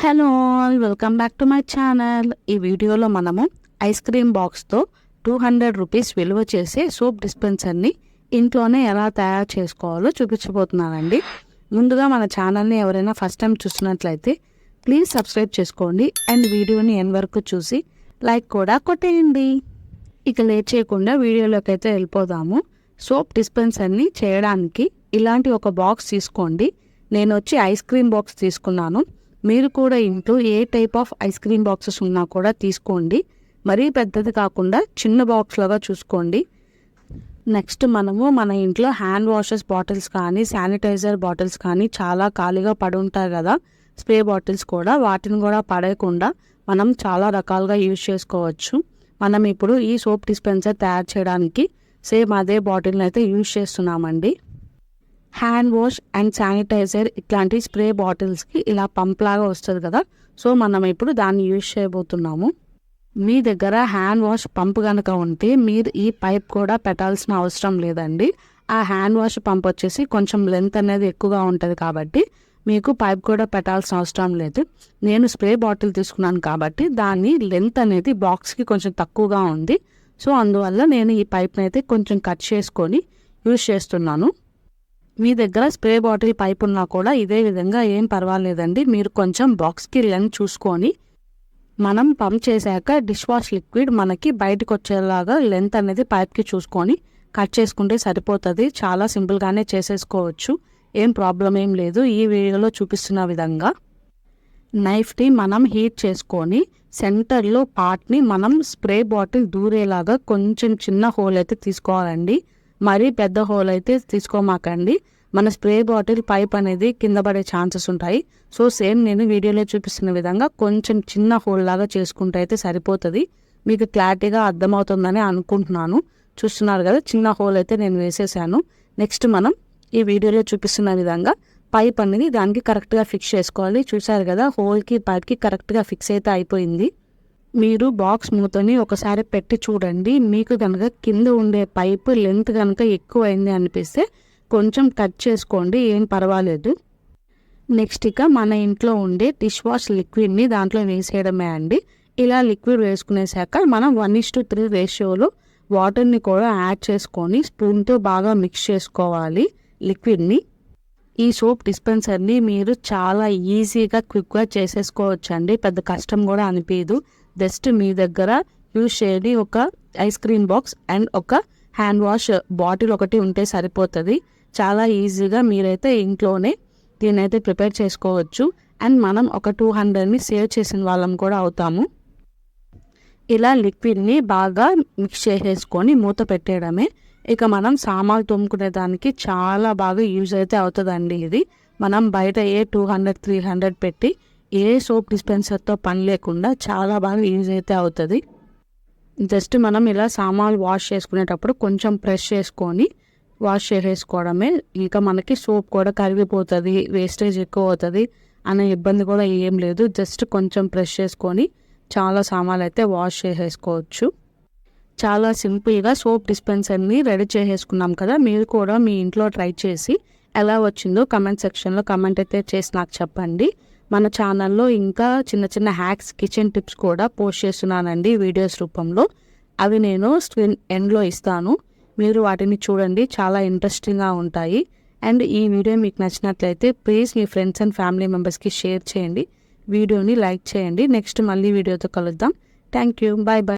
Hello all, welcome back to my channel. ఈ వీడియోలో మనము ఐస్ క్రీమ్ బాక్స్తో 200 రూపీస్ విలువ చేసే సోప్ డిస్పెన్సర్ని ఇంట్లోనే ఎలా తయారు చేసుకోవాలో చూపించబోతున్నానండి. ముందుగా మన ఛానల్ని ఎవరైనా ఫస్ట్ టైం చూస్తున్నట్లయితే ప్లీజ్ సబ్స్క్రైబ్ చేసుకోండి అండ్ వీడియోని ఎండ్ వరకు చూసి లైక్ కూడా కొట్టేయండి. ఇక లేట్ చేయకుండా వీడియోలోకి అయితే వెళ్ళిపోదాము. సోప్ డిస్పెన్సర్ని చేయడానికి ఇలాంటి ఒక బాక్స్ తీసుకోండి. నేను వచ్చి ఐస్ క్రీమ్ బాక్స్ తీసుకున్నాను. మీరు కూడా ఇంట్లో ఏ type of ice cream boxes ఉన్నా కూడా తీసుకోండి. మరీ పెద్దది కాకుండా చిన్న బాక్స్ లాగా చూసుకోండి. నెక్స్ట్ మనము మన ఇంట్లో హ్యాండ్ వాషెస్ బాటిల్స్ కానీ శానిటైజర్ బాటిల్స్ కానీ చాలా ఖాళీగా పడి ఉంటాయి కదా, స్ప్రే బాటిల్స్ కూడా, వాటిని కూడా పడేయకుండా మనం చాలా రకాలుగా యూజ్ చేసుకోవచ్చు. మనం ఇప్పుడు ఈ సోప్ డిస్పెన్సర్ తయారు చేయడానికి సేమ్ అదే బాటిల్ని అయితే యూజ్ చేస్తున్నామండి. హ్యాండ్ వాష్ అండ్ శానిటైజర్ ఇట్లాంటి స్ప్రే బాటిల్స్కి ఇలా పంప్ లాగా వస్తుంది కదా, సో మనం ఇప్పుడు దాన్ని యూజ్ చేయబోతున్నాము. మీ దగ్గర హ్యాండ్ వాష్ పంప్ కనుక ఉంటే మీరు ఈ పైప్ కూడా పెట్టాల్సిన అవసరం లేదండి. ఆ హ్యాండ్ వాష్ పంప్ వచ్చేసి కొంచెం లెంత్ అనేది ఎక్కువగా ఉంటుంది కాబట్టి మీకు పైప్ కూడా పెట్టాల్సిన అవసరం లేదు. నేను స్ప్రే బాటిల్ తీసుకున్నాను కాబట్టి దాని లెంత్ అనేది బాక్స్కి కొంచెం తక్కువగా ఉంది. సో అందువల్ల నేను ఈ పైప్ని అయితే కొంచెం కట్ చేసుకొని యూజ్ చేస్తున్నాను. మీ దగ్గర స్ప్రే బాటిల్ పైప్ ఉన్నా కూడా ఇదే విధంగా ఏం పర్వాలేదండి. మీరు కొంచెం బాక్స్కి లెంత్ చూసుకొని మనం పంప్ చేశాక డిష్ వాష్ లిక్విడ్ మనకి బయటకు వచ్చేలాగా లెంత్ అనేది పైప్కి చూసుకొని కట్ చేసుకుంటే సరిపోతుంది. చాలా సింపుల్గానే చేసేసుకోవచ్చు, ఏం ప్రాబ్లం ఏం లేదు. ఈ వీడియోలో చూపిస్తున్న విధంగా నైఫ్ని మనం హీట్ చేసుకొని సెంటర్లో పార్ట్ని మనం స్ప్రే బాటిల్ దూరేలాగా కొంచెం చిన్న హోల్ అయితే తీసుకోవాలండి. మరీ పెద్ద హోల్ అయితే తీసుకోమాకండి. మన స్ప్రే బాటిల్ పైప్ అనేది కింద పడే ఛాన్సెస్ ఉంటాయి. సో సేమ్ నేను వీడియోలో చూపిస్తున్న విధంగా కొంచెం చిన్న హోల్ లాగా చేసుకుంటే అయితే సరిపోతుంది. మీకు క్లారిటీగా అర్థమవుతుందని అనుకుంటున్నాను. చూస్తున్నారు కదా, చిన్న హోల్ అయితే నేను వేసేసాను. నెక్స్ట్ మనం ఈ వీడియోలో చూపిస్తున్న విధంగా పైప్ అనేది దానికి కరెక్ట్గా ఫిక్స్ చేసుకోవాలి. చూసారు కదా, హోల్కి పైప్కి కరెక్ట్గా ఫిక్స్ అయితే అయిపోయింది. మీరు బాక్స్ మూతని ఒకసారి పెట్టి చూడండి. మీకు కనుక కింద ఉండే పైపు లెంత్ కనుక ఎక్కువ అయింది అనిపిస్తే కొంచెం కట్ చేసుకోండి, ఏం పర్వాలేదు. నెక్స్ట్ ఇక మన ఇంట్లో ఉండే డిష్ వాష్ లిక్విడ్ని దాంట్లో వేసేయడమే అండి. ఇలా లిక్విడ్ వేసుకునేసాక మనం 1:3 రేషియోలో వాటర్ని కూడా యాడ్ చేసుకొని స్పూన్తో బాగా మిక్స్ చేసుకోవాలి లిక్విడ్ని. ఈ సోప్ డిస్పెన్సర్ని మీరు చాలా ఈజీగా క్విక్గా చేసేసుకోవచ్చండి. పెద్ద కష్టం కూడా అనిపించదు. జస్ట్ మీ దగ్గర యూజ్ చేయని ఒక ఐస్ క్రీమ్ బాక్స్ అండ్ ఒక హ్యాండ్ వాష్ బాటిల్ ఒకటి ఉంటే సరిపోతుంది. చాలా ఈజీగా మీరైతే ఇంట్లోనే దీనైతే ప్రిపేర్ చేసుకోవచ్చు. అండ్ మనం ఒక 200ని సేవ్ చేసిన వాళ్ళం కూడా అవుతాము. ఇలా లిక్విడ్ని బాగా మిక్స్ చేసేసుకొని మూత పెట్టేయడమే. ఇక మనం సామాన్లు తోముకునే దానికి చాలా బాగా యూజ్ అయితే అవుతుందండి. ఇది మనం బయట ఏ 200-300 పెట్టి ఏ సోప్ డిస్పెన్సర్తో పని లేకుండా చాలా బాగా యూజ్ అయితే అవుతుంది. జస్ట్ మనం ఇలా సామాన్లు వాష్ చేసుకునేటప్పుడు కొంచెం ప్రెస్ చేసుకొని వాష్ చేసేసుకోవడమే. ఇంకా మనకి సోప్ కూడా కరిగిపోతుంది, వేస్టేజ్ ఎక్కువ అవుతుంది అనే ఇబ్బంది కూడా ఏం లేదు. జస్ట్ కొంచెం ప్రెస్ చేసుకొని చాలా సామాన్లు అయితే వాష్ చేసేసుకోవచ్చు. చాలా సింపుల్గా సోప్ డిస్పెన్సర్ని రెడీ చేసేసుకున్నాం కదా. మీరు కూడా మీ ఇంట్లో ట్రై చేసి ఎలా వచ్చిందో కమెంట్ సెక్షన్లో కమెంట్ అయితే చేసి నాకు చెప్పండి. మన ఛానల్లో ఇంకా చిన్న చిన్న హ్యాక్స్, కిచెన్ టిప్స్ కూడా పోస్ట్ చేస్తున్నానండి వీడియోస్ రూపంలో. అవి నేను స్క్రీన్ ఎండ్లో ఇస్తాను, మీరు వాటిని చూడండి, చాలా ఇంట్రెస్టింగ్గా ఉంటాయి. అండ్ ఈ వీడియో మీకు నచ్చినట్లయితే ప్లీజ్ మీ ఫ్రెండ్స్ అండ్ ఫ్యామిలీ మెంబర్స్కి షేర్ చేయండి, వీడియోని లైక్ చేయండి. నెక్స్ట్ మళ్ళీ వీడియోతో కలుద్దాం. Thank you, bye bye.